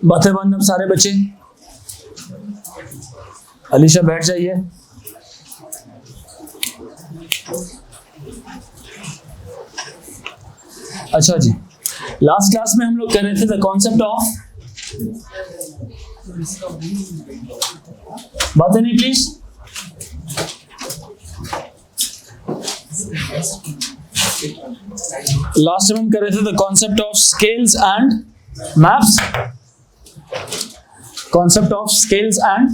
बातें बंद अब सारे बच्चे। अलीशा बैठ जाइए। अच्छा जी, लास्ट क्लास में हम लोग कर रहे थे द कॉन्सेप्ट ऑफ, बातें नहीं प्लीज। लास्ट में हम कर रहे थे the concept of scales and maps, concept of scales and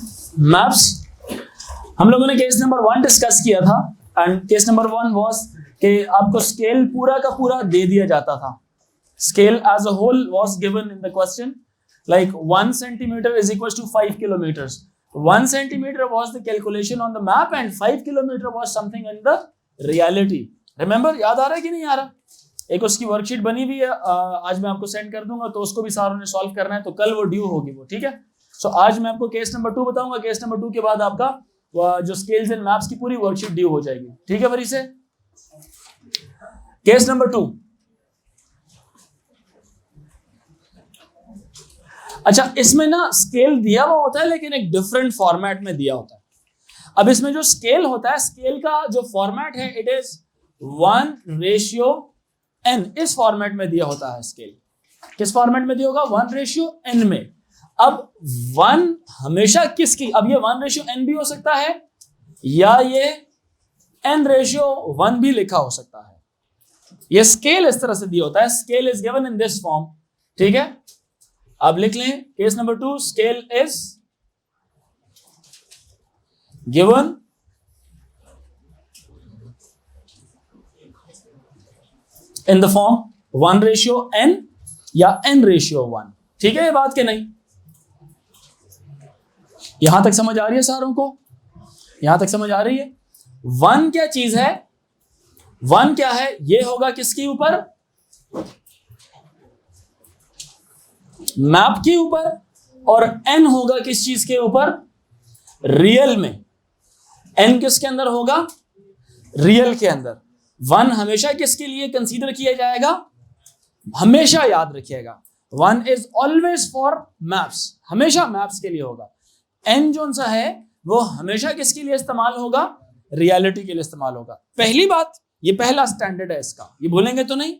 maps. हम लोगों ने केस नंबर 1 डिस्कस किया था एंड केस नंबर 1 वाज कि आपको स्केल पूरा का पूरा दे दिया जाता था। Scale as a whole was given in the question, like 1 centimeter is equals to 5 kilometers. 1 centimeter was the calculation on the map and 5 kilometer was something in the reality. Remember, याद आ रहा है कि नहीं आ रहा? एक उसकी वर्कशीट बनी हुई है, आज मैं आपको सेंड कर दूंगा, तो उसको भी सारों ने सॉल्व करना है, तो कल वो ड्यू होगी वो, ठीक है। सो आज मैं आपको केस नंबर 2 बताऊंगा, केस नंबर 2 के बाद आपका जो स्केल्स एंड मैप्स की पूरी वर्कशीट ड्यू हो जाएगी, ठीक है। वरी से केस नंबर 2। अच्छा, इसमें ना स्केल दिया हुआ होता है लेकिन एक डिफरेंट फॉर्मेट में दिया होता है। अब इसमें जो स्केल होता है, स्केल का जो फॉर्मेट है इट इज 1:n, इस फॉर्मेट में दिया होता है स्केल। किस फॉर्मेट में दिया होगा? 1:n में। अब 1 हमेशा किसकी, अब ये 1:n भी हो सकता है या ये n:1 भी लिखा हो सकता है। ये स्केल इस तरह से दिया होता है, scale is given in this form, ठीक है। अब लिख लें case number 2, scale is given in the form 1:n या n:1, ठीक है। ये बात के नहीं, यहां तक समझ आ रही है सारों को? यहां तक समझ आ रही है? 1 क्या चीज है? 1 क्या है? ये होगा किसके ऊपर? मैप के ऊपर। और n होगा किस चीज के ऊपर? रियल में। n किसके अंदर होगा? रियल के अंदर। 1 हमेशा किसके लिए कंसीडर किया जाएगा? हमेशा याद रखिएगा, 1 इज ऑलवेज फॉर मैप्स, हमेशा मैप्स के लिए होगा। n जो सा है वो हमेशा किसके लिए इस्तेमाल होगा? रियलिटी के लिए इस्तेमाल होगा। पहली बात, ये पहला स्टैंडर्ड है इसका, ये भूलेंगे तो नहीं।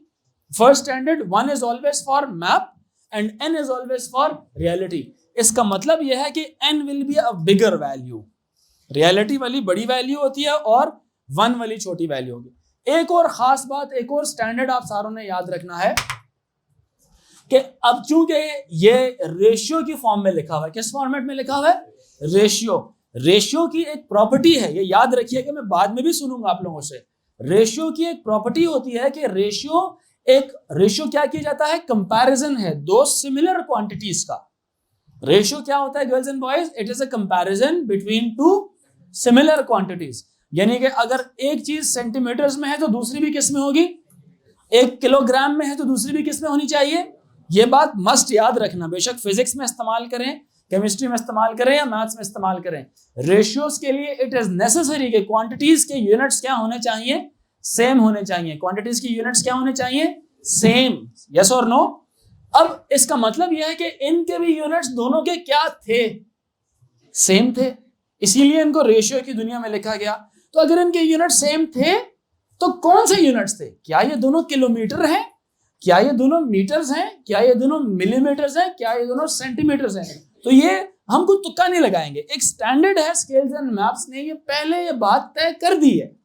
First standard, 1 is always for map and n is always for reality. इसका मतलब यह है कि n will be a bigger value, reality वाली बड़ी वैल्यू होती है और 1 वाली छोटी वैल्यू होगी। एक और खास बात, एक और स्टैंडर्ड आप सारों ने याद रखना है कि अब चूंकि ये रेशियो की फॉर्म में लिखा हुआ है, किस फॉर्मेट में लिखा हुआ है? रेशियो। रेशियो की एक प्रॉपर्टी है, ये याद रखिएगा, मैं बाद में भी सुनूंगा आप लोगों से। रेशियो की एक प्रॉपर्टी होती है कि रेशियो क्या किया जाता है? कंपैरिजन है दो सिमिलर क्वांटिटीज का। रेशियो क्या होता है girls and boys? It is a comparison between 2 similar quantities. यानी कि अगर एक चीज सेंटीमीटर्स में है तो दूसरी भी किस में होगी? 1 किलोग्राम में है तो दूसरी भी किस में होनी चाहिए? ये बात मस्ट याद रखना, बेशक फिजिक्स में इस्तेमाल करें, केमिस्ट्री में इस्तेमाल करें या मैथ्स में इस्तेमाल करें, रेशियोज के लिए इट इज नेसेसरी कि क्वांटिटीज के यूनिट्स क्या होने चाहिए? सेम होने चाहिए। क्वांटिटीज की यूनिट्स क्या होने चाहिए? सेम। यस और नो? अब इसका मतलब यह है कि इनके भी यूनिट्स दोनों के क्या थे? सेम थे, इसीलिए इनको रेशियो की दुनिया में लिखा गया। तो अगर इनके यूनिट सेम थे तो कौन से यूनिट्स थे? क्या ये दोनों किलोमीटर हैं? क्या ये दोनों मीटर्स हैं? क्या ये दोनों मिलीमीटर्स हैं? क्या ये दोनों सेंटीमीटर्स हैं? तो ये हमको तुक्का नहीं लगाएंगे। एक स्टैंडर्ड है स्केल्स एंड मैप्स ने ये पहले ये बात तय कर दी है,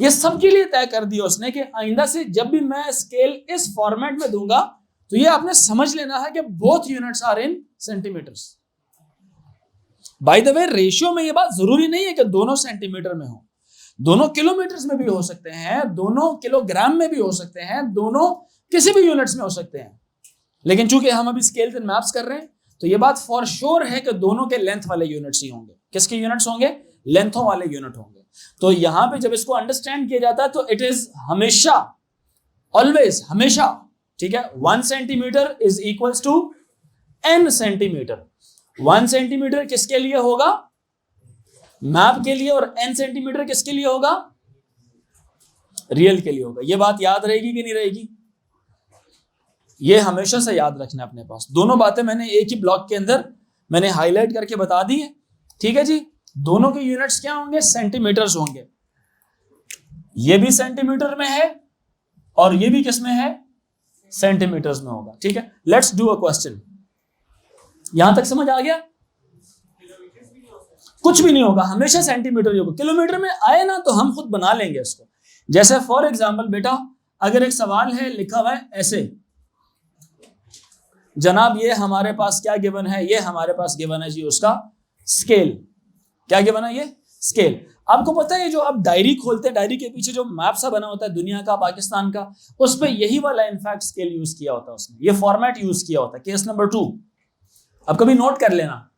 ये सबके लिए तय कर दिया उसने कि आइंदा से जब भी मैं स्केल इस फॉर्मेट में दूंगा तो ये आपने समझ लेना है कि both units are in centimetres. By the way, ratio में ये बात जरूरी नहीं है कि दोनों सेंटीमीटर में हो, दोनों किलोमीटर्स में भी हो सकते हैं, दोनों किलोग्राम में भी हो सकते हैं, दोनों किसी भी यूनिट्स में हो सकते हैं। लेकिन चूंकि हम अभी स्केल्स एंड मैप्स कर रहे हैं तो ये बात फॉर श्योर है कि दोनों के लेंथ वाले यूनिट्स ही होंगे। किसके यूनिट्स होंगे? लेंथों वाले यूनिट होंगे। तो यहां पे जब इसको अंडरस्टैंड किया जाता है तो इट इज हमेशा, ऑलवेज, हमेशा, ठीक है। 1 centimetre is equals to n centimetre. 1 centimetre किसके लिए होगा? मैप के लिए। और n सेंटीमीटर किसके लिए होगा? रियल के लिए होगा। ये बात याद रहेगी कि नहीं रहेगी? ये हमेशा से याद रखना अपने पास। दोनों बातें मैंने एक ही ब्लॉक के अंदर मैंने हाईलाइट करके बता दी है, ठीक है जी। दोनों के यूनिट्स क्या होंगे? सेंटीमीटर्स होंगे। ये भी सेंटीमीटर में है और ये भी किस में है? सेंटीमीटर्स में होगा, ठीक है। Let's do a question. यहां तक समझ आ गया? कुछ भी नहीं होगा, हमेशा सेंटीमीटर ही होगा। किलोमीटर में आए ना तो हम खुद बना लेंगे इसको। जैसे फॉर एग्जाम्पल बेटा, अगर एक सवाल है, लिखा हुआ है ऐसे, जनाब ये हमारे पास क्या गिवन है? ये हमारे पास गिवन है जी उसका स्केल। क्या गिवन है? ये स्केल। आपको पता है जो आप डायरी खोलते हैं, डायरी के पीछे जो मैप सा बना होता है दुनिया का, पाकिस्तान का, उस पर यही वाला इनफैक्ट स्केल यूज किया होता है उसने, ये फॉर्मेट यूज किया होता है। केस नंबर 2 अब कभी नोट कर लेना,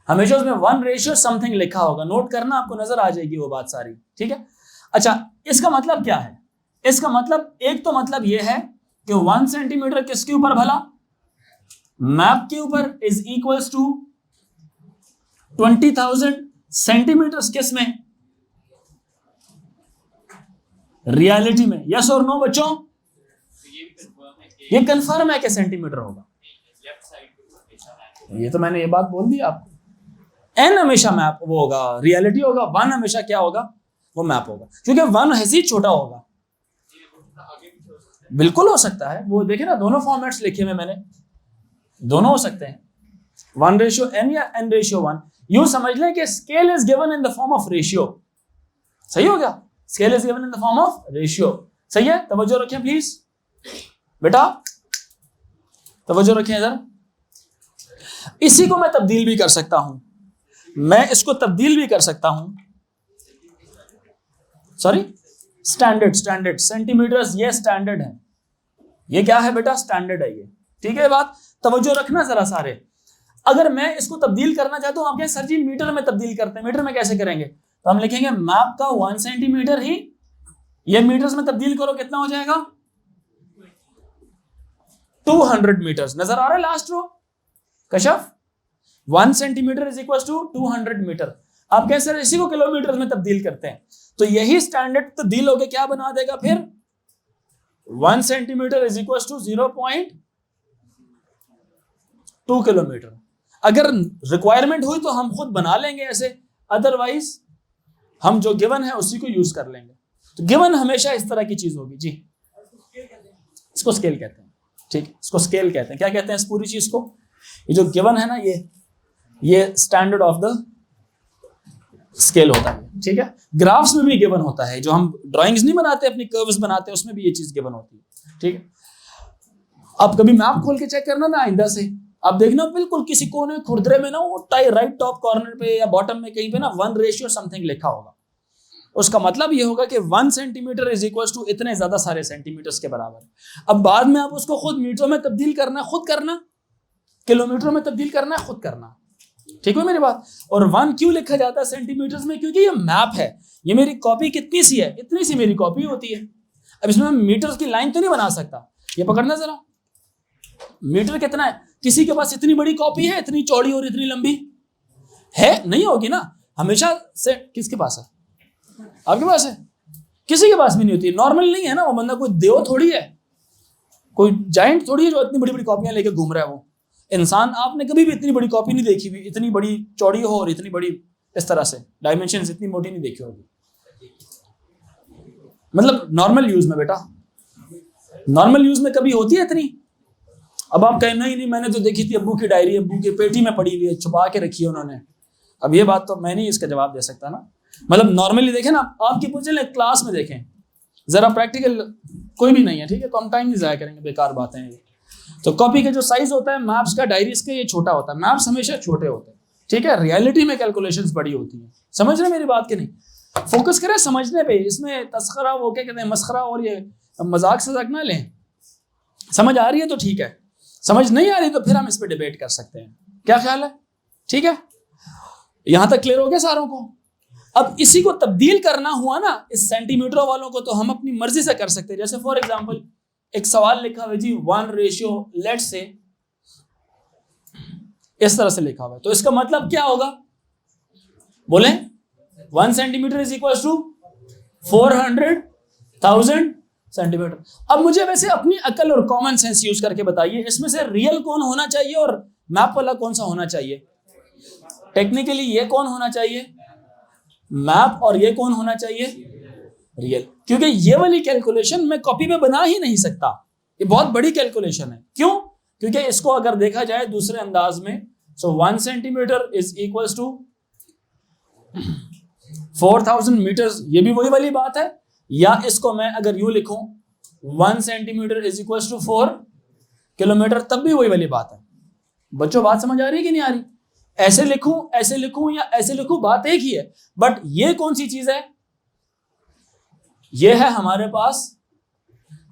हमेशा उसमें 1 समथिंग लिखा होगा, नोट करना, आपको नजर आ जाएगी वो बात सारी, ठीक है। अच्छा, इसका मतलब क्या है? इसका मतलब एक तो मतलब यह है कि 1 सेंटीमीटर किसके ऊपर भला? मैप के ऊपर, इज इक्वल्स टू 20,000 सेंटीमीटर किस में? रियलिटी में। यस और नो बच्चों? ये कंफर्म है कि सेंटीमीटर होगा। ये तो मैंने ये बात बोल दी आपको। n हमेशा मैप वो होगा, रियलिटी होगा। 1 हमेशा क्या होगा? वो मैप होगा, क्योंकि 1 ऐसे ही छोटा होगा। बिल्कुल हो सकता है, वो देखे ना, दोनों फॉर्मेट्स लिखे हुए मैंने, दोनों हो सकते हैं, 1:n या n:1। यूं समझ लें कि scale is given in the form of ratio. सही हो गया? Scale is given in the form of ratio. सही है? तवज्जो रखें प्लीज बेटा, तवज्जो रखें इधर। इसी को मैं तब्दील भी कर सकता हूं, मैं इसको तब्दील भी कर सकता हूं। सॉरी, स्टैंडर्ड सेंटीमीटर्स, ये स्टैंडर्ड है। ये क्या है बेटा? स्टैंडर्ड है ये, ठीक है। बात तवज्जो रखना जरा सारे। अगर मैं इसको तब्दील करना चाहता हूं, आप क्या सर जी मीटर में तब्दील करते हैं, मीटर में कैसे करेंगे? तो हम लिखेंगे मैप का 1 सेंटीमीटर ही, ये मीटर्स में तब्दील करो, कितना हो जाएगा? 200 मीटर्स। नजर आ रहा है last row Kashaf? 1 centimetre is equal to 200 metre. आप कैसे इसी को किलोमीटर में तब्दील करते हैं, तो यही स्टैंडर्ड तब्दील होकर क्या बना देगा फिर? 1 centimetre is equal to 0.2 kilometre. अगर रिक्वायरमेंट हुई तो हम खुद बना लेंगे ऐसे, अदरवाइज हम जो गिवन है उसी को यूज कर लेंगे। तो गिवन हमेशा इस तरह की चीज होगी जी। इसको स्केल कहते हैं, ठीक, इसको स्केल कहते हैं। क्या कहते हैं इस पूरी चीज को? ये जो गिवन है ना, ये स्टैंडर्ड ऑफ द स्केल होता है, ठीक है। ग्राफ्स में भी गिवन होता है, जो हम ड्राइंग्स नहीं बनाते, अपनी कर्व्स बनाते हैं, उसमें भी ये चीज गिवन होती है, ठीक है। आप कभी मैप खोल के चेक करना ना आइंदा से, आप देखना बिल्कुल किसी कोने खुरदरे में ना, वो राइट टॉप कॉर्नर पे या बॉटम में कहीं पे ना 1 समथिंग लिखा होगा। उसका मतलब ये होगा कि 1 सेंटीमीटर इज इक्वल टू इतने ज्यादा सारे सेंटीमीटर्स के बराबर। अब बाद में आप उसको खुद मीटरों में तब्दील करना, खुद करना, किलोमीटर में तब्दील करना है, खुद करना, ठीक है मेरी बात। और 1 क्यों लिखा जाता है सेंटीमीटर्स में? क्योंकि ये मैप है। ये मेरी कॉपी कितनी सी है? इतनी सी मेरी कॉपी होती है। अब इसमें मैं मीटर्स की लाइन तो नहीं बना सकता। ये पकड़ना जरा, मीटर कितना है? किसी के पास इतनी बड़ी कॉपी है, इतनी चौड़ी और इतनी लंबी है? नहीं होगी ना। हमेशा से किसके पास है? आपके पास है? किसी के पास भी नहीं होती। नॉर्मल नहीं है ना वो बंदा, कोई देव थोड़ी है, कोई जाइंट थोड़ी है जो इतनी बड़ी बड़ी कॉपियां लेके घूम रहा है। वो इंसान, आपने कभी भी इतनी बड़ी कॉपी नहीं देखी हुई, इतनी बड़ी चौड़ी हो और इतनी बड़ी इस तरह से डायमेंशन इतनी मोटी नहीं देखी होगी, मतलब नॉर्मल यूज में बेटा, नॉर्मल यूज में कभी होती है इतनी? अब आप कहें नहीं मैंने तो देखी थी, अब्बू की डायरी अब्बू की पेटी में पड़ी हुई है, छुपा के रखी है उन्होंने। अब ये बात तो मैं नहीं इसका जवाब दे सकता ना। मतलब नॉर्मली देखें ना, आपकी पूछे क्लास में देखें जरा, प्रैक्टिकल कोई भी नहीं है, ठीक है, तो हम टाइम नहीं जाया करेंगे, बेकार बातें हैं। तो कॉपी का जो साइज होता है मैप्स का, डायरीज का, ये छोटा होता है। मैप्स हमेशा छोटे होते हैं, ठीक है। रियलिटी में कैलकुलेशंस बड़ी होती हैं। समझ रहे मेरी बात की नहीं? फोकस करें समझने पे, इसमें तस्करा, वो क्या कहते हैं, मस्खरा और ये मजाक सजाक ना लें। समझ आ रही है तो ठीक है, समझ नहीं आ रही तो फिर हम इस पर डिबेट कर सकते हैं। क्या ख्याल है? ठीक है, यहां तक क्लियर हो गया सारों को? अब इसी को तब्दील करना हुआ ना इस सेंटीमीटरों वालों को, तो हम अपनी मर्जी से कर सकते हैं। जैसे फॉर एग्जांपल एक सवाल लिखा हुआ जी 1:, लेट्स से इस तरह से लिखा हुआ है, तो इसका मतलब क्या होगा? बोले 1 centimetre is equal to 400 1000 centimetre. अब मुझे वैसे अपनी अकल और कॉमन सेंस यूज करके बताइए, इसमें से रियल कौन होना चाहिए और मैप वाला कौन सा होना चाहिए? टेक्निकली ये कौन होना चाहिए? मैप। और ये कौन होना चाहिए? रियल। क्योंकि ये वाली कैलकुलेशन मैं कॉपी में बना ही नहीं सकता, ये बहुत बड़ी कैलकुलेशन है। क्यों? क्योंकि इसको अगर देखा जाए दूसरे अंदाज में, so 1 centimetre is equals to 4000 metres, ये भी वही वाली बात है। या इसको मैं अगर यूं लिखूं 1 centimetre is equals to 4 kilometre, तब भी वही वाली बात है। बच्चों बात समझ आ रही है कि नहीं आ रही? ऐसे लिखूं या ऐसे लिखूं, बात एक ही है। बट ये कौन सी चीज है? ये है हमारे पास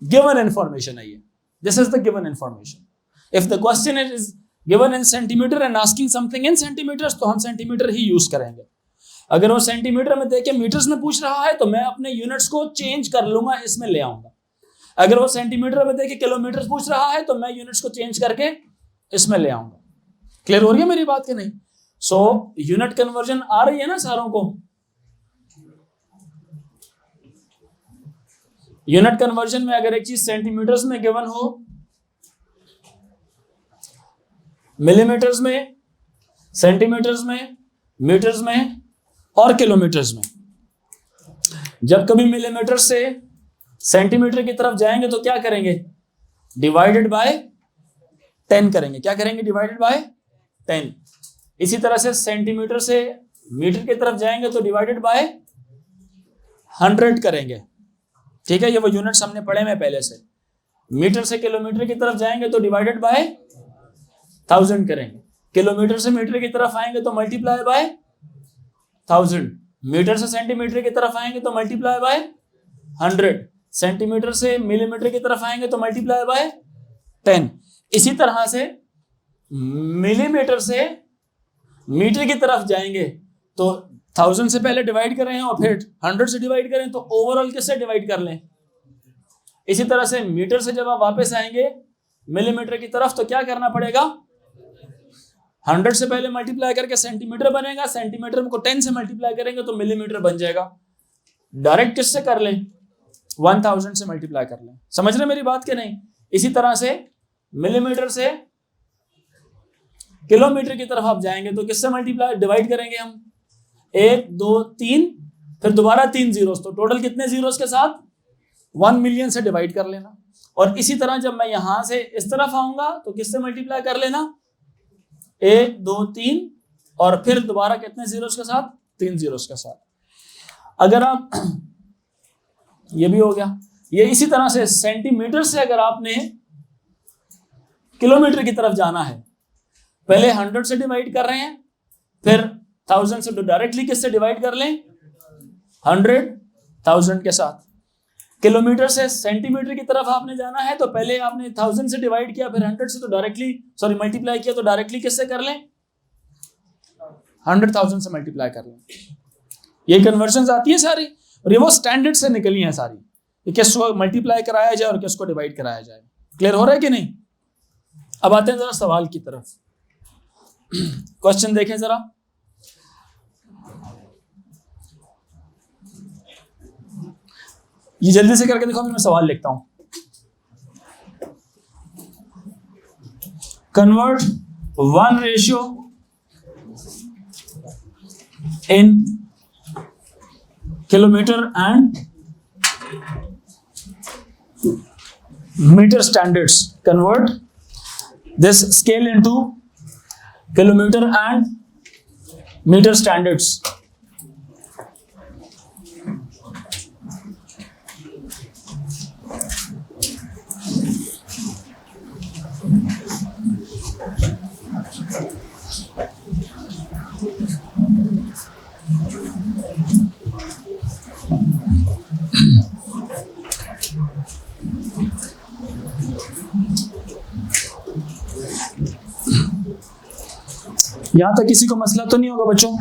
गिवन इंफॉर्मेशन है। ये this is the given information. If the question is given in centimetre and asking something in centimetres, तो हम सेंटीमीटर ही यूज करेंगे। अगर वो सेंटीमीटर में देके मीटर्स में पूछ रहा है तो मैं अपने यूनिट्स को चेंज कर लूंगा, इसमें ले आऊंगा। अगर वो सेंटीमीटर में देके किलोमीटर पूछ रहा है तो मैं यूनिट्स को चेंज करके इसमें ले आऊंगा। क्लियर हो रही है मेरी बात कि नहीं? सो यूनिट कन्वर्जन आ रही है ना सारों को? यूनिट कन्वर्जन में अगर एक चीज सेंटीमीटर्स में गिवन हो, मिलीमीटर्स में, सेंटीमीटर्स में, मीटर्स में और किलोमीटर्स में, जब कभी मिलीमीटर से सेंटीमीटर की तरफ जाएंगे तो क्या करेंगे? डिवाइडेड बाय 10 करेंगे। क्या करेंगे? Divided by 10। इसी तरह से सेंटीमीटर से मीटर की तरफ जाएंगे तो डिवाइडेड बाय 100 करेंगे। ठीक है, ये वो यूनिट्स हमने पढ़े में पहले से। मीटर से किलोमीटर की तरफ जाएंगे तो डिवाइडेड बाय 1000 करेंगे। किलोमीटर से मीटर की तरफ आएंगे तो मल्टीप्लाई बाय 1000। मीटर से सेंटीमीटर की तरफ आएंगे तो मल्टीप्लाई बाय 100। सेंटीमीटर से मिलीमीटर की तरफ आएंगे तो मल्टीप्लाई बाय 10। इसी तरह से मिलीमीटर से मीटर की तरफ जाएंगे तो 1000 से पहले डिवाइड कर रहे हैं और फिर 100 से डिवाइड करें तो ओवरऑल किससे डिवाइड कर लें। इसी तरह से मीटर से जब आप वापस आएंगे मिलीमीटर की तरफ तो क्या करना पड़ेगा? 100 से पहले मल्टीप्लाई करके सेंटीमीटर बनेगा, सेंटीमीटर को 10 से मल्टीप्लाई करेंगे तो मिलीमीटर बन जाएगा। डायरेक्ट किससे कर लें? 1000 से मल्टीप्लाई कर लें। समझ रहे मेरी बात कि नहीं? इसी तरह से मिलीमीटर से किलोमीटर की तरफ आप जाएंगे तो किससे मल्टीप्लाई डिवाइड करेंगे हम? 1 2 3 फिर दोबारा 3 जीरोस, तो टोटल कितने जीरोस के साथ? 1 मिलियन से डिवाइड कर लेना। और इसी तरह जब मैं यहां से इस तरफ आऊंगा तो किससे मल्टीप्लाई कर लेना? 1 2 3 और फिर दोबारा कितने जीरोस के साथ? 3 जीरोस के साथ। अगर आप ये भी हो गया। ये इसी तरह से सेंटीमीटर से अगर आपने किलोमीटर की तरफ जाना है, पहले 100 से डिवाइड कर रहे हैं, फिर 1000 से तो डायरेक्टली किससे डिवाइड कर लें? 100,000 के साथ। किलोमीटर से सेंटीमीटर की तरफ आपने जाना है तो पहले आपने 1000 से डिवाइड किया, फिर 100 से तो डायरेक्टली मल्टीप्लाई किया, तो डायरेक्टली किससे कर लें? 100,000 से मल्टीप्लाई कर लें। ये कन्वर्जन आती है सारी, और ये वो स्टैंडर्ड से निकली है सारी, कि किसको मल्टीप्लाई कराया जाए और किसको डिवाइड कराया जाए। क्लियर हो रहा है कि नहीं? अब आते हैं जरा सवाल की तरफ। क्वेश्चन देखें जरा। ये जल्दी से करके देखो, मैं सवाल लिखता हूं। Convert 1 ratio in kilometre and metre standards. Convert this scale into kilometer and meter standards. यहां तक किसी को मसला तो नहीं होगा बच्चों?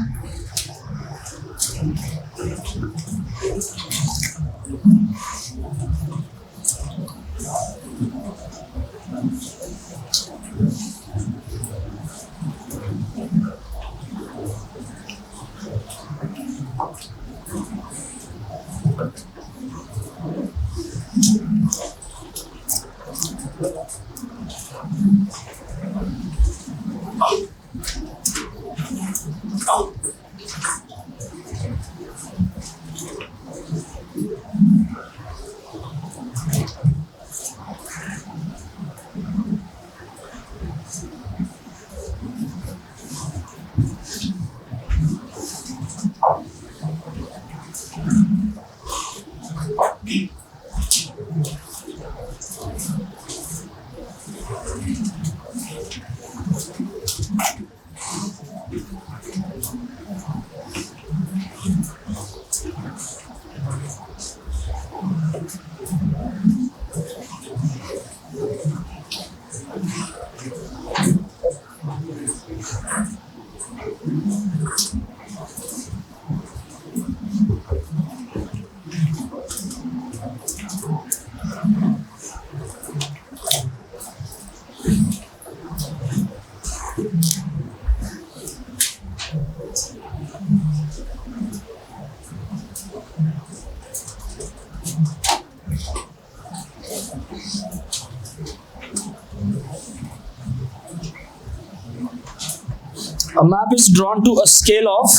A map is drawn to a scale of,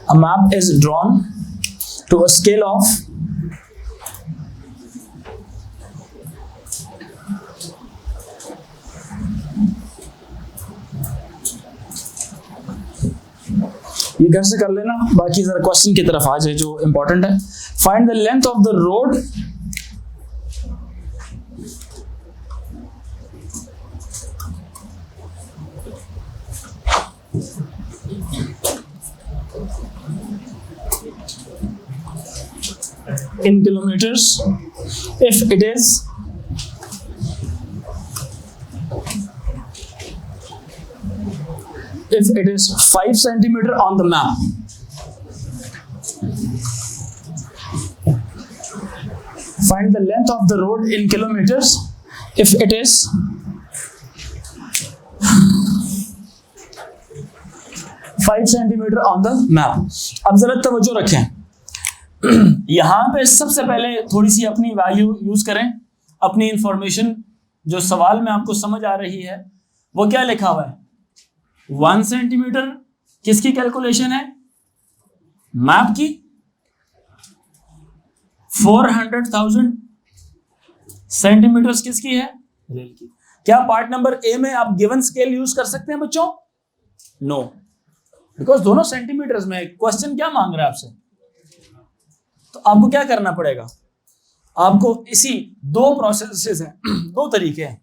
a map is drawn to a scale of ये घर से कर लेना, बाकी जरा क्वेश्चन की तरफ आ जाए जो इंपॉर्टेंट है. Find the length of the road in kilometers if it is 5 centimeter on the map. Find the length of the road in kilometers if it is 5 centimeter on the map. अब जरा तवज्जो रखें, यहां पे सबसे पहले थोड़ी सी अपनी वैल्यू यूज करें, अपनी इंफॉर्मेशन जो सवाल में आपको समझ आ रही है वो क्या लिखा हुआ है. 1 सेंटीमीटर किसकी कैलकुलेशन है? मैप की. 400,000 सेंटीमीटर किसकी है? रेल की. क्या पार्ट नंबर ए में आप गिवन स्केल यूज कर सकते हैं बच्चों? नो, बिकॉज दोनों सेंटीमीटर्स में. क्वेश्चन क्या मांग रहा है आपसे? तो आपको क्या करना पड़ेगा? आपको इसी दो प्रोसेसेस हैं, दो तरीके हैं.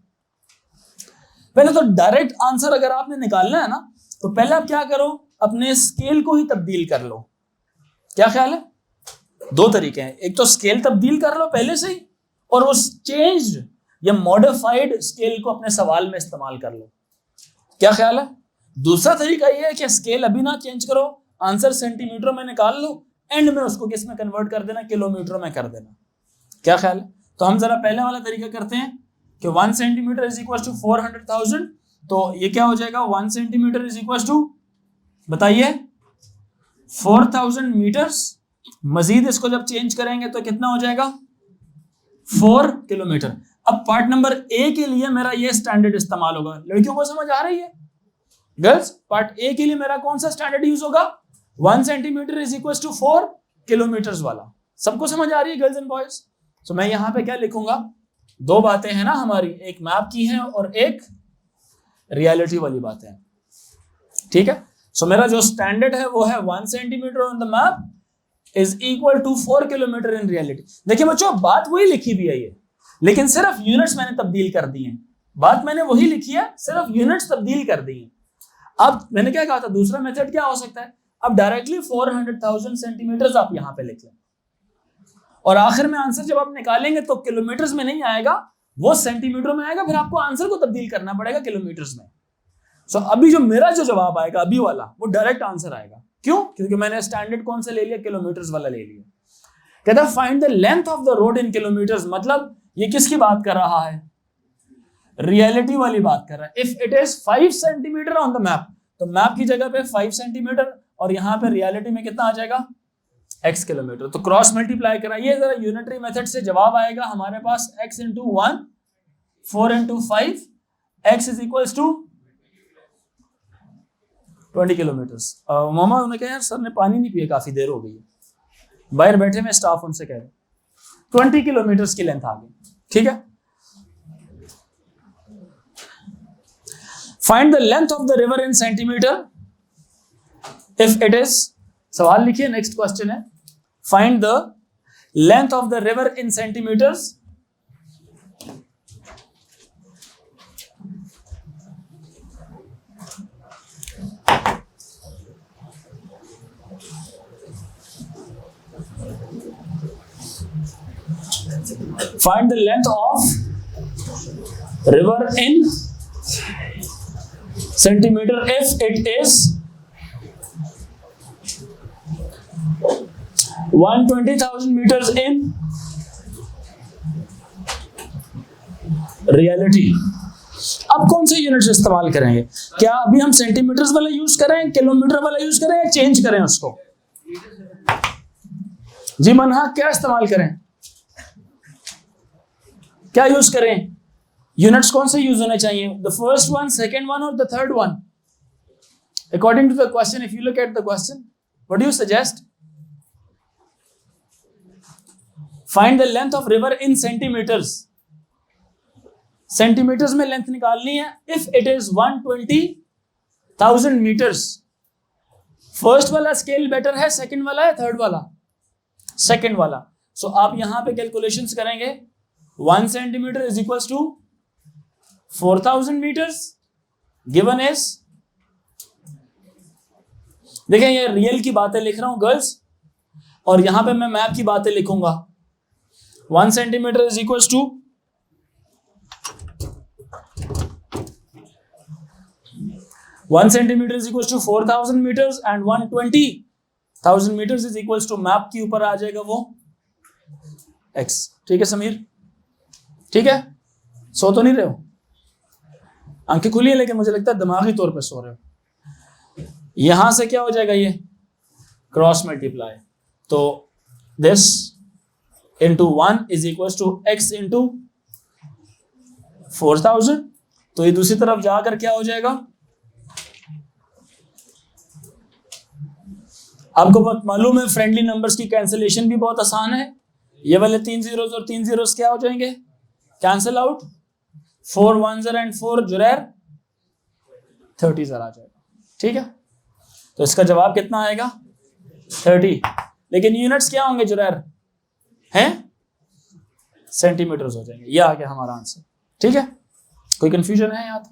पहले तो डायरेक्ट आंसर अगर आपने निकालना है ना, तो पहले आप क्या करो, अपने स्केल को ही तब्दील कर लो. क्या ख्याल है? दो तरीके हैं. एक तो स्केल तब्दील कर लो पहले से ही, और उस चेंज्ड या मॉडिफाइड स्केल को अपने सवाल में इस्तेमाल कर लो. क्या ख्याल है? दूसरा तरीका यह है कि स्केल अभी ना चेंज करो, आंसर सेंटीमीटरों में निकाल लो, एंड में उसको किस में कन्वर्ट कर देना? किलोमीटरों में कर देना. क्या ख्याल है? तो हम जरा पहले वाला तरीका करते हैं कि 1 सेंटीमीटर इज इक्वल टू 400,000. तो ये क्या हो जाएगा? 1 सेंटीमीटर इज इक्वल टू, बताइए, 4,000 मीटर्स. मजीद इसको जब चेंज करेंगे तो कितना हो जाएगा? 4 किलोमीटर. अब पार्ट नंबर ए के लिए मेरा ये स्टैंडर्ड इस्तेमाल होगा. लड़कियों को समझ आ रही है? गर्ल्स, पार्ट ए के लिए मेरा कौन सा स्टैंडर्ड यूज होगा? 1 centimetre is equal to 4 kilometre वाला. सबको समझ आ रही है गर्ल्स एंड बॉयज? तो मैं यहां पे क्या लिखूंगा? दो बातें हैं ना हमारी, एक मैप की है और एक रियलिटी वाली बातें हैं. ठीक है. सो मेरा जो स्टैंडर्ड है वो है 1 centimetre on the map is equal to 4 kilometre in reality. देखिए बच्चों, बात वही लिखी भी है ये, लेकिन सिर्फ यूनिट्स मैंने तब्दील कर दी हैं. बात मैंने वही लिखी है, सिर्फ यूनिट्स तब्दील कर दी हैं. अब मैंने क्या कहा था, दूसरा मेथड क्या हो सकता है? अब डायरेक्टली 400,000 सेंटीमीटर आप यहां पे लिख लें, और आखिर में आंसर जब आप निकालेंगे तो किलोमीटर्स में नहीं आएगा, वो सेंटीमीटर में आएगा. फिर आपको आंसर को तब्दील करना पड़ेगा किलोमीटर्स में. सो अभी जो मेरा जो जवाब आएगा अभी वाला, वो डायरेक्ट आंसर आएगा. क्यों? क्योंकि मैंने स्टैंडर्ड कौन सा ले लिया? किलोमीटर्स वाला ले लिया. कहता है find the length of the road in kilometres. मतलब ये किसकी बात कर रहा है? रियलिटी वाली बात कर रहा है. If it is 5 centimetre on the map, तो मैप की जगह पे 5 सेंटीमीटर, और यहां पे रियलिटी में कितना आ जाएगा? x kilometre. तो क्रॉस मल्टीप्लाई कराइए जरा यूनिटरी मेथड से. जवाब आएगा हमारे पास x into 1, 4 into 5, x is equal to 20 kilometre. मामा उन्होंने कहा यार सर ने पानी नहीं पिया, काफी देर हो गई है. बाहर बैठे में स्टाफ, उनसे कह रहे 20 किलोमीटर की लेंथ आ गई. ठीक है. Find the length of the river in centimetre if it is, सवाल लिखिए, नेक्स्ट क्वेश्चन है, find the length of the river in centimetres. Find the length of river in centimeter if it is 120,000 meters in reality. अब कौन से units इस्तेमाल करेंगे? क्या अभी हम सेंटीमीटर्स वाला यूज करें, किलोमीटर वाला यूज करें, या चेंज करें उसको? जी मनहा, क्या इस्तेमाल करें? क्या यूज करें? यूनिट्स कौन से यूज होने चाहिए? The first one, second one और the third one? According to the question, if you look at the question, what do you suggest? Find the length of river in centimetres. Centimetres में length निकालनी है if it is 120,000 metres. First वाला scale better है, second वाला है, third वाला? Second वाला। सो आप यहां पे कैलकुलेशंस करेंगे। 1 centimetre is equals to 4,000 metres given is, देखें ये रियल की बातें लिख रहा हूं गर्ल्स, और यहां पे मैं मैप की बातें लिखूंगा। 1 centimetre is equals to 1 centimeter is equals to 4,000 meters and 120,000 meters is equals to map के ऊपर आ जाएगा वो x। ठीक है समीर? ठीक है? सो तो नहीं रहे हो? आंखें खुली है लेकिन मुझे लगता है दिमागी तौर पे सो रहे हो। यहां से क्या हो जाएगा? ये क्रॉस मल्टीप्लाई, तो this into 1 is equals to x into 4,000। तो ये दूसरी तरफ जाकर क्या हो जाएगा? आपको मालूम है फ्रेंडली नंबर्स की कैंसिलेशन भी बहुत आसान है। ये वाले 3 zeros और 3 zeros क्या हो जाएंगे? Cancel out. 4 ones and 4 जुरैर 30 आ जाएगा। ठीक है, तो इसका जवाब कितना आएगा? 30। लेकिन यूनिट्स क्या होंगे जुरैर? हैं? सेंटीमीटर्स हो जाएंगे। ये आ गया हमारा आंसर। ठीक है, कोई कंफ्यूजन है यहाँ तक?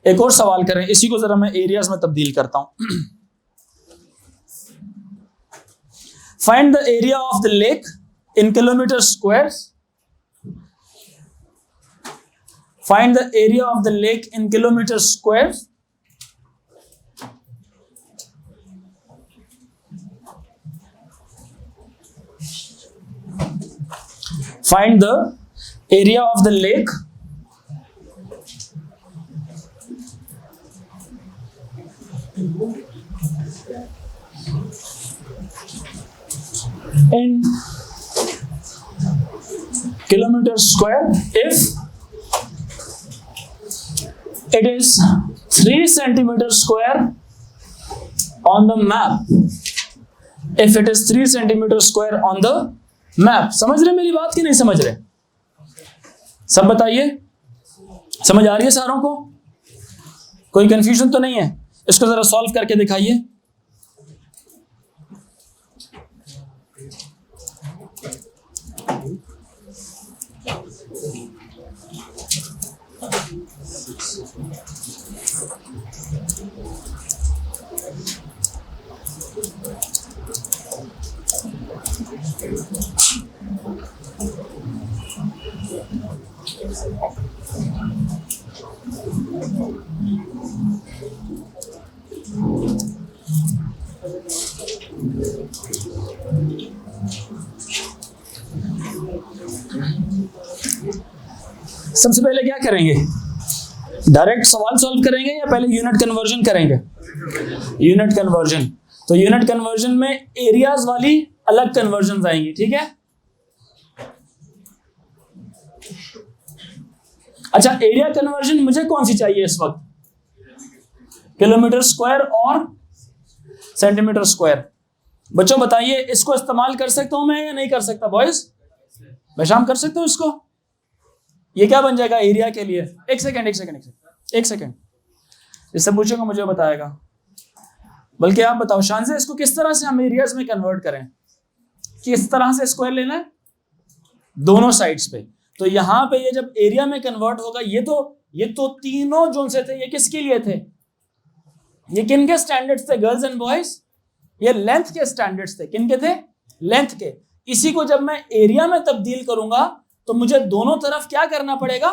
एक और सवाल करें, इसी को जरा मैं एरियाज में तब्दील करता हूं। Find the area of the lake in kilometre squares. Find the area of the lake in kilometre squares. Find the area of the lake in kilometer square if it is 3 centimeter square on the map। if it is 3 centimeter square on the map। समझ रहे मेरी बात कि नहीं समझ रहे? सब बताइए, समझ आ रही है सारों को? कोई कंफ्यूजन तो नहीं है? इसको जरा सॉल्व करके दिखाइए। सबसे पहले क्या करेंगे? डायरेक्ट सवाल सॉल्व करेंगे या पहले यूनिट कन्वर्जन करेंगे? Unit conversion. तो यूनिट कन्वर्जन में एरियाज वाली अलग कन्वर्जन आएंगी। ठीक है, अच्छा एरिया कन्वर्जन मुझे कौन सी चाहिए इस वक्त? किलोमीटर स्क्वायर और सेंटीमीटर स्क्वायर। बच्चों बताइए, इसको इस्तेमाल कर सकता हूं मैं या नहीं कर सकता? बॉयज, मैं शाम कर सकता हूं इसको? ये क्या बन जाएगा एरिया के लिए? एक सेकेंड, इससे पूछेगा मुझे बताएगा। बल्कि आप बताओ शान से, इसको किस तरह से हम एरियाज में कन्वर्ट करें? किस तरह से स्क्वायर लेना है? दोनों साइड्स पे। तो यहां पे ये जब एरिया में कन्वर्ट होगा, ये तो तीनों जोन से थे, ये किसके लिए थे? ये किनके स्टैंडर्ड्स थे गर्ल्स एंड बॉयज? ये लेंथ के स्टैंडर्ड्स थे। किनके थे? लेंथ के। इसी को जब मैं एरिया में तब्दील करूंगा तो मुझे दोनों तरफ क्या करना पड़ेगा?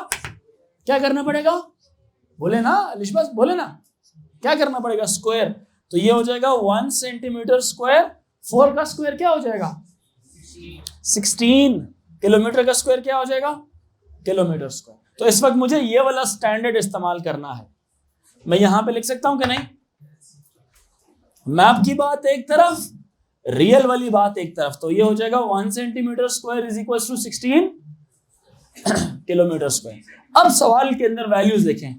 क्या करना पड़ेगा? बोले ना अलिशबाज, बोले ना, क्या करना पड़ेगा? स्क्वायर। तो ये हो जाएगा 1 सेंटीमीटर स्क्वायर। 4 का स्क्वायर क्या हो जाएगा? 16। किलोमीटर का स्क्वायर क्या हो जाएगा? Kilometre square. तो इस वक्त मुझे ये वाला स्टैंडर्ड इस्तेमाल करना है। मैं यहां पे लिख सकता हूं कि नहीं? मैप की बात एक तरफ, रियल वाली बात एक तरफ, तो ये हो जाएगा 1 centimetre square is equal to 16 kilometre square. अब सवाल के अंदर वैल्यूज देखें,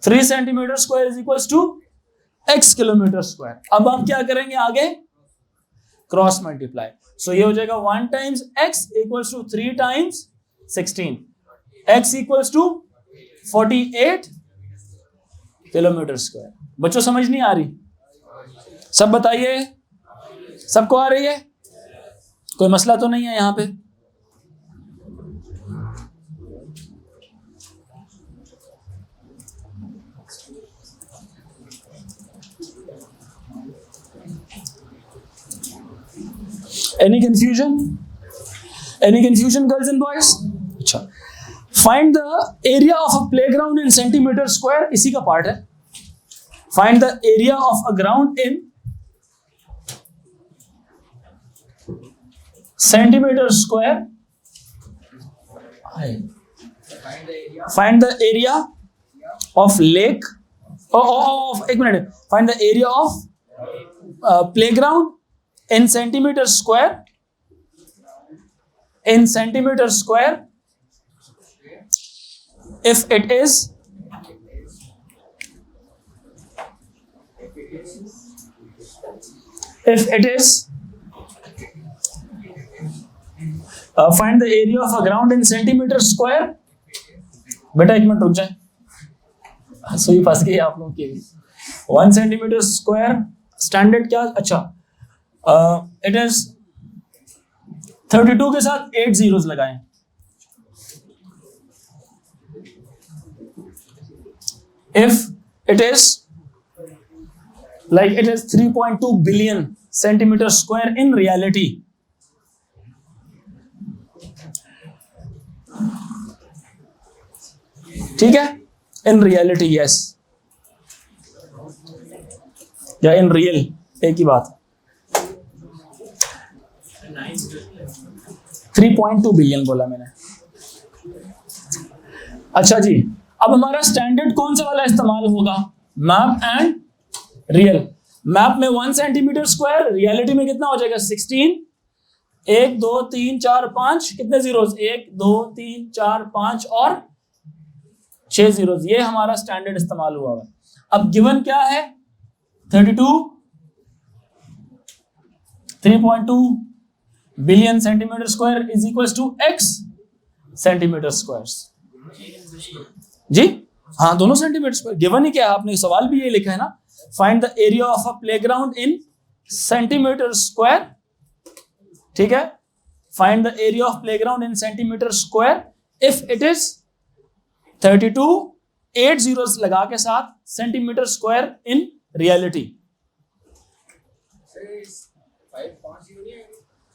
3 centimetre square is equal to x kilometre square. अब हम क्या करेंगे आगे, क्रॉस मल्टीप्लाई, सो ये हो जाएगा 1 times x equals to 3 times 16, x equals to 48 kilometre square. बच्चों समझ नहीं आ रही? सब बताइए, सबको आ रही है? कोई मसला तो नहीं है यहां पे? Any confusion? Any confusion, girls and boys? अच्छा, find the area of a playground in centimeter square, इसी का पार्ट है। Find the area of a ground in centimeter square. Find the area of lake. एक minute, find the area of playground in centimeter square, in centimeter square, if it is find the area of a ground in centimeter square। बेटा एक minute रुक जाए, सुई फंस गई आप लोगों की। 1 सेंटीमीटर स्क्वायर स्टैंडर्ड क्या, अच्छा इट इज 32 के साथ 8 जीरोस लगाएं। If it is like it is 3.2 billion centimeter square in reality, ठीक है, in reality, yes, या in real, एक ही बात। 3.2 बिलियन बोला मैंने। अच्छा जी, अब हमारा स्टैंडर्ड कौन सा वाला इस्तेमाल होगा, मैप एंड रियल। मैप में 1 सेंटीमीटर स्क्वायर, रियलिटी में कितना हो जाएगा 16, 1 2 3 4 5, कितने जीरोस, 1 2 3 4 5 और 6 जीरोस, ये हमारा स्टैंडर्ड इस्तेमाल हुआ है। अब गिवन क्या है, 32, 3.2 billion centimetre square is equal to x centimetre square. जी हाँ, दोनों सेंटीमीटर स्क्वायर गिवन ही क्या है, आपने सवाल भी ये लिखा है ना, find the area of a playground in centimetre square, ठीक है, find the area of playground in centimetre square if it is 32, 8 zeros लगा के साथ सेंटीमीटर स्क्वायर इन रियलिटी।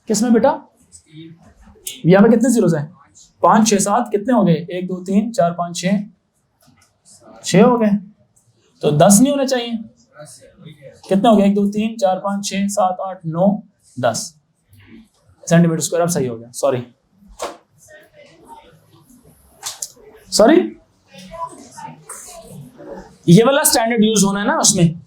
किसमें बेटा, यहाँ पे कितने जीरोस हैं, 5 6 7, कितने हो गए, 1 2 3 4 5 6 हो गए, तो 10 नहीं होने चाहिए, कितने हो गए, 1 2 3 4 5 6 7 8 9 10 सेंटीमीटर स्क्वायर। अब सही हो गया, सॉरी ये वाला स्टैंडर्ड यूज होना है ना, उसमें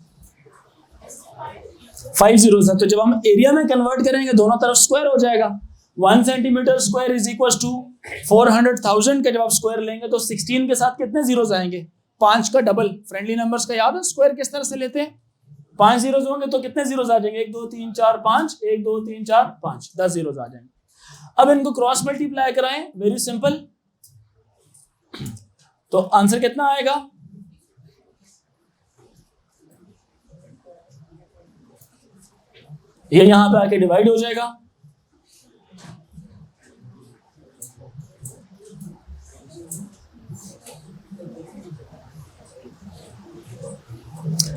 5 जीरोस है, तो जब हम एरिया में कन्वर्ट करेंगे दोनों तरफ स्क्वायर हो जाएगा। 1 centimetre square is equal to 400,000 का जब आप स्क्वायर लेंगे तो 16 के साथ कितने जीरोस आएंगे, 5 का डबल। फ्रेंडली नंबर्स का याद है स्क्वायर किस तरह से लेते हैं, 5 जीरोस होंगे तो कितने जीरोस आ जाएंगे, 1 2 3 4 5, 1 2 3 4 5, 10 जीरोस आ जाएंगे। अब इनको क्रॉस मल्टीप्लाई कराएं, वेरी सिंपल, तो आंसर कितना आएगा, ये यहां पे आके डिवाइड हो जाएगा,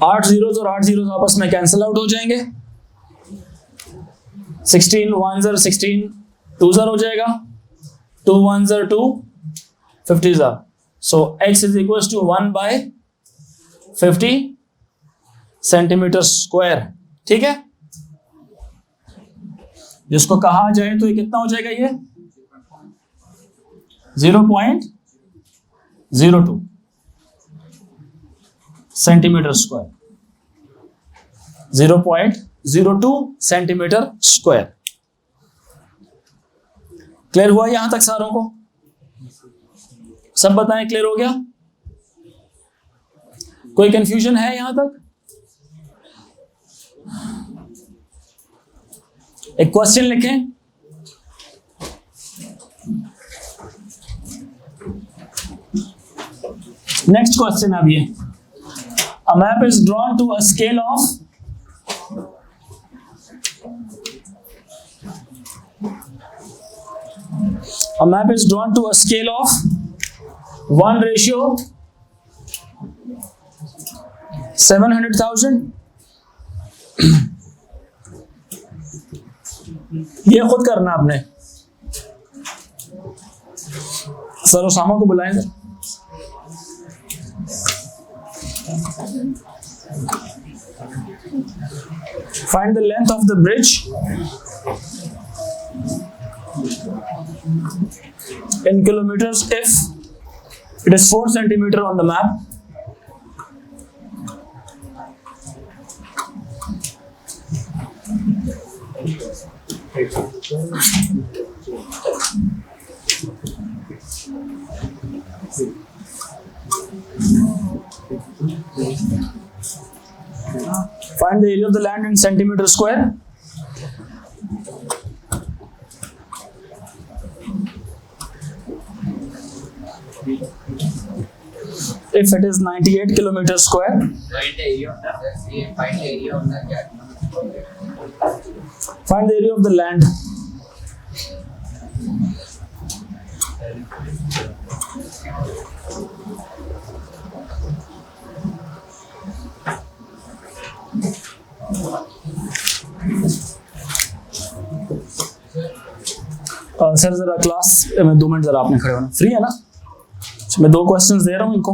आठ जीरोस और 8 जीरोस आपस में कैंसिल आउट हो जाएंगे, 16 1 16, 2 हो जाएगा, 2 1 2, 50, so x is equal to 1/50 centimetre square, ठीक है। जिसको कहा जाए तो ये कितना हो जाएगा, ये 0.02 centimetre square, 0.02 centimetre square. Clear हुआ यहां तक सारों को? सब बताएं, क्लियर हो गया? कोई कंफ्यूजन है यहां तक? एक क्वेश्चन लिखें। नेक्स्ट क्वेश्चन अब ये, a map is drawn to a scale of a map is drawn to a scale of 1:700,000। ये खुद करना आपने। सर ओसामा को बुलाएं sir. Find the length of the bridge in kilometers if it is 4 centimeter on the map. Find the area of the land in centimeter square. If it is 98 kilometers square, find the area of the land. Sir जरा class में 2 minute जरा आपने खड़े होना, free है ना? मैं 2 questions दे रहा हूं इनको।